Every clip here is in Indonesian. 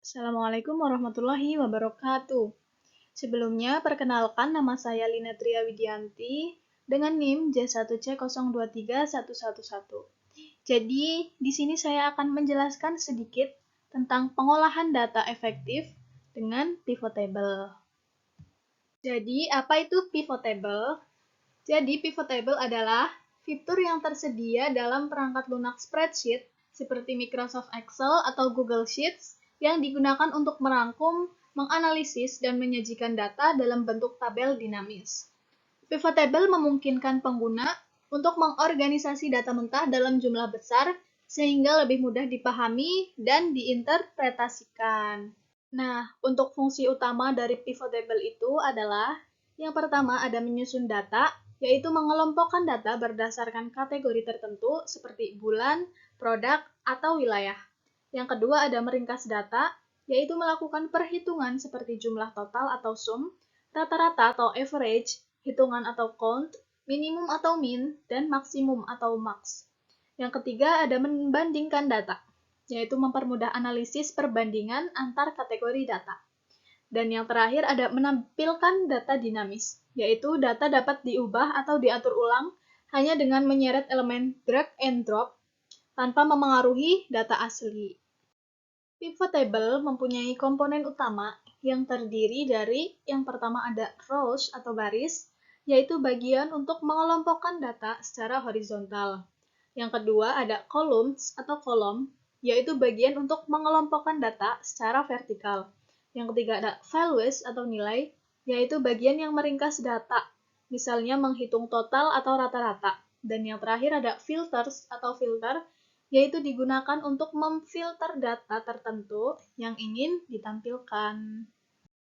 Assalamualaikum warahmatullahi wabarakatuh. Sebelumnya, perkenalkan nama saya Lina Tria Widianti dengan NIM J1C023111. Jadi, di sini saya akan menjelaskan sedikit tentang pengolahan data efektif dengan pivot table. Jadi, apa itu pivot table? Jadi, pivot table adalah fitur yang tersedia dalam perangkat lunak spreadsheet seperti Microsoft Excel atau Google Sheets yang digunakan untuk merangkum, menganalisis, dan menyajikan data dalam bentuk tabel dinamis. Pivot table memungkinkan pengguna untuk mengorganisasi data mentah dalam jumlah besar sehingga lebih mudah dipahami dan diinterpretasikan. Nah, untuk fungsi utama dari pivot table itu adalah yang pertama ada menyusun data, yaitu mengelompokkan data berdasarkan kategori tertentu seperti bulan, produk, atau wilayah. Yang kedua ada meringkas data, yaitu melakukan perhitungan seperti jumlah total atau sum, rata-rata atau average, hitungan atau count, minimum atau min, dan maksimum atau max. Yang ketiga ada membandingkan data, yaitu mempermudah analisis perbandingan antar kategori data. Dan yang terakhir ada menampilkan data dinamis, yaitu data dapat diubah atau diatur ulang hanya dengan menyeret elemen drag and drop tanpa memengaruhi data asli. Pivot table mempunyai komponen utama yang terdiri dari yang pertama ada rows atau baris, yaitu bagian untuk mengelompokkan data secara horizontal. Yang kedua ada columns atau kolom, yaitu bagian untuk mengelompokkan data secara vertikal. Yang ketiga ada values atau nilai, yaitu bagian yang meringkas data, misalnya menghitung total atau rata-rata. Dan yang terakhir ada filters atau filter, yaitu digunakan untuk memfilter data tertentu yang ingin ditampilkan.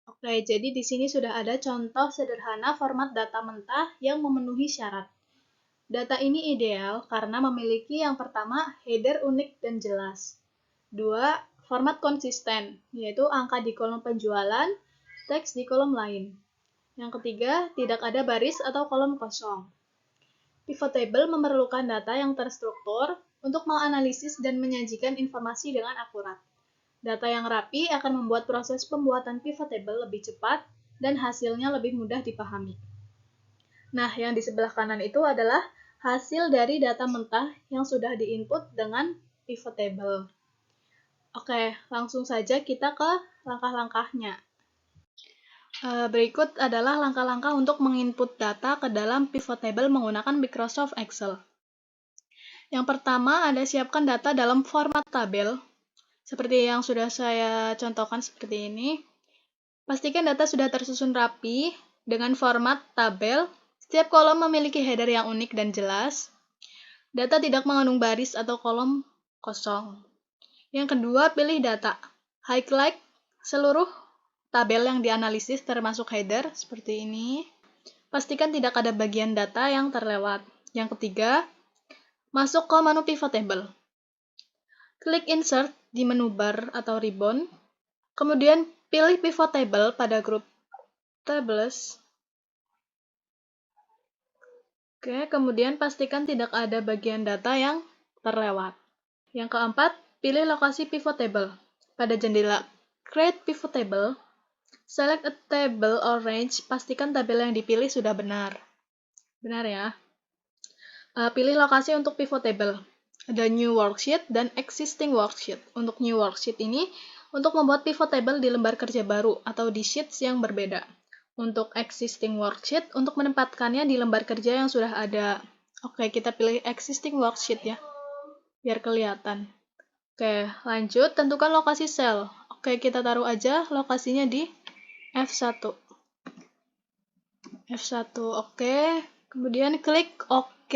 Oke, jadi di sini sudah ada contoh sederhana format data mentah yang memenuhi syarat. Data ini ideal karena memiliki yang pertama header unik dan jelas. 2. Format konsisten, yaitu angka di kolom penjualan, teks di kolom lain. Yang ketiga, tidak ada baris atau kolom kosong. Pivot table memerlukan data yang terstruktur untuk menganalisis dan menyajikan informasi dengan akurat. Data yang rapi akan membuat proses pembuatan pivot table lebih cepat dan hasilnya lebih mudah dipahami. Nah, yang di sebelah kanan itu adalah hasil dari data mentah yang sudah diinput dengan pivot table. Oke, langsung saja kita ke langkah-langkahnya. Berikut adalah langkah-langkah untuk menginput data ke dalam pivot table menggunakan Microsoft Excel. Yang pertama ada siapkan data dalam format tabel, seperti yang sudah saya contohkan seperti ini. Pastikan data sudah tersusun rapi dengan format tabel. Setiap kolom memiliki header yang unik dan jelas. Data tidak mengandung baris atau kolom kosong. Yang kedua, pilih data. Highlight seluruh tabel yang dianalisis termasuk header seperti ini. Pastikan tidak ada bagian data yang terlewat. Yang ketiga, masuk ke menu pivot table. Klik insert di menu bar atau ribbon. Kemudian pilih pivot table pada grup tables. Oke, kemudian pastikan tidak ada bagian data yang terlewat. Yang keempat, pilih lokasi pivot table. Pada jendela Create Pivot Table, select a table or range, pastikan tabel yang dipilih sudah benar. Benar ya. Pilih lokasi untuk pivot table. Ada New Worksheet dan Existing Worksheet. Untuk New Worksheet ini, untuk membuat pivot table di lembar kerja baru atau di sheets yang berbeda. Untuk Existing Worksheet, untuk menempatkannya di lembar kerja yang sudah ada. Oke, kita pilih Existing Worksheet ya, biar kelihatan. Oke, lanjut, tentukan lokasi sel. Oke, kita taruh aja lokasinya di F1. F1, oke. Kemudian klik OK.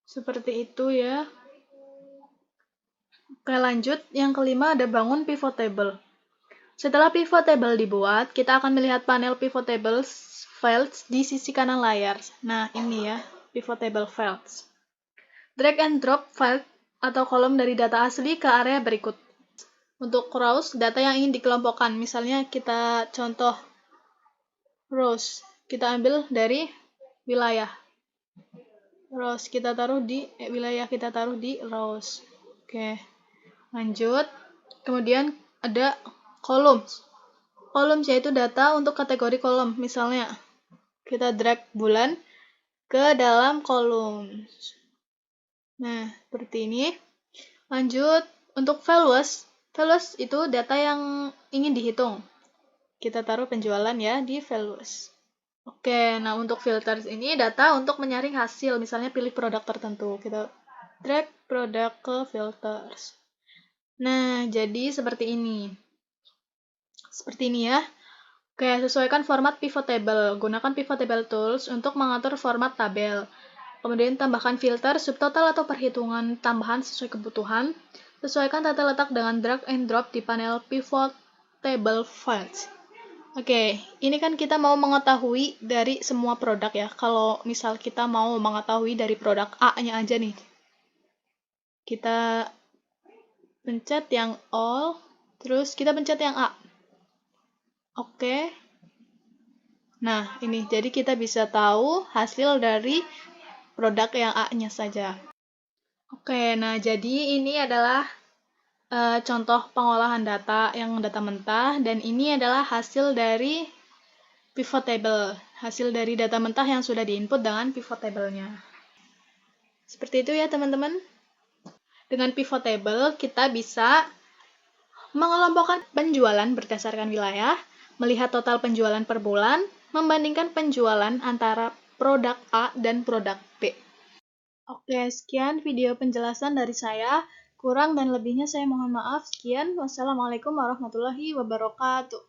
Seperti itu ya. Oke, lanjut. Yang kelima ada bangun pivot table. Setelah pivot table dibuat, kita akan melihat panel pivot table fields di sisi kanan layar. Nah, ini ya, pivot table fields. Drag and drop file atau kolom dari data asli ke area berikut. Untuk rows, data yang ingin dikelompokkan. Misalnya kita contoh rows. Kita ambil dari wilayah. Rows kita taruh di wilayah kita taruh di rows. Oke. Lanjut. Kemudian ada columns. Columns yaitu data untuk kategori kolom. Misalnya, kita drag bulan ke dalam columns. Nah, seperti ini. Lanjut, untuk values. Values itu data yang ingin dihitung. Kita taruh penjualan ya di values. Oke, nah untuk filters ini data untuk menyaring hasil. Misalnya pilih produk tertentu. Kita drag produk ke filters. Nah, jadi seperti ini. Seperti ini ya. Oke, sesuaikan format pivot table. Gunakan pivot table tools untuk mengatur format tabel. Kemudian tambahkan filter, subtotal atau perhitungan tambahan sesuai kebutuhan. Sesuaikan tata letak dengan drag and drop di panel pivot table files. Oke, ini kan kita mau mengetahui dari semua produk ya. Kalau misal kita mau mengetahui dari produk A-nya aja nih. Kita pencet yang all, terus kita pencet yang A. Oke. Nah, ini jadi kita bisa tahu hasil dari produk yang A-nya saja. Oke, nah jadi ini adalah contoh pengolahan data yang data mentah, dan ini adalah hasil dari pivot table, hasil dari data mentah yang sudah diinput dengan pivot table-nya. Seperti itu ya teman-teman. Dengan pivot table, kita bisa mengelompokkan penjualan berdasarkan wilayah, melihat total penjualan per bulan, membandingkan penjualan antara produk A dan produk B. Oke, sekian video penjelasan dari saya. Kurang dan lebihnya saya mohon maaf. Sekian, wassalamualaikum warahmatullahi wabarakatuh.